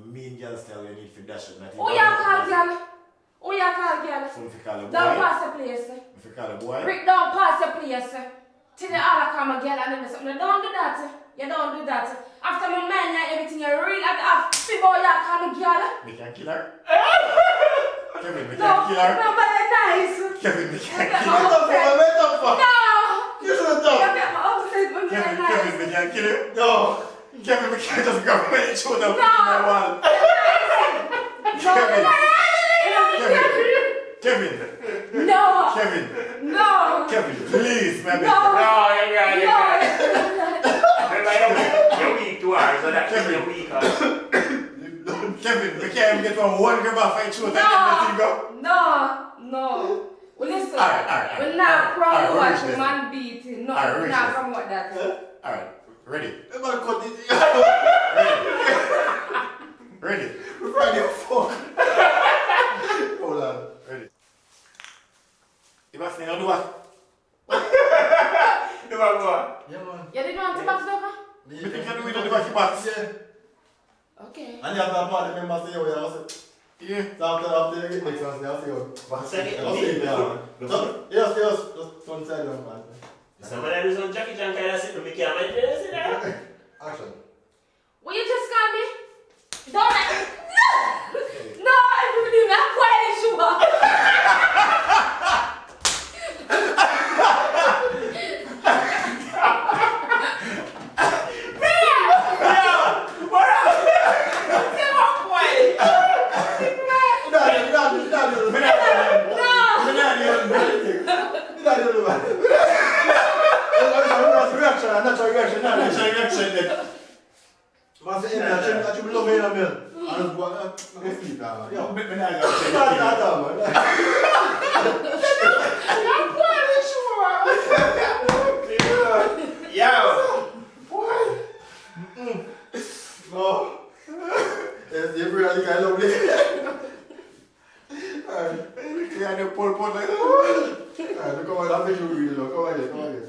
mean girl style you need for dash it. Who you call girl? Who you call girl? Some fi call a boy. Don't pass the place. Fi call a boy. Rick, don't pass the place. Till the all come a girl and then something. Don't do that. You don't do that. After my man and everything you real and fi boy you call a girl. Me can kill her. Kevin, me No, can kill her. no, but it's nice. Kevin, me can Get kill my her. upset. No. You should have You get my upset when you're Kevin, nice. Kevin, me can kill you. No. Kevin, me can't just grab my shoulder No. from my wall. Kevin. Kevin. No. Kevin. No. Kevin, please, man. No. You're weak to her, so that's Kevin. you're weak. Kevin, we can't even get one grab off my shoulder and let him go. No. Well, listen. Alright. We're not promoting Alright, what man beating. No, Alright, we're not promoting that. Alright, ready. Ready. Ready. Friday, fuck. Hold on. Ready. You must think I'll do what? Do what? Yeah, man. You didn't want to back it up? You think you do it on the back of box? Yeah. Okay. And you have that part of the member say, oh, yeah, Yeah. so after the next one, I'll see you. Second, I'll see you there. Yes, just one side of man. Somebody do some Jackie Chan kind of shit to me, can't make it, see that? Action. Will you just call me? Don't No, I believe I'm quite sure. Pull like Come on, I'll make you read it. Come on,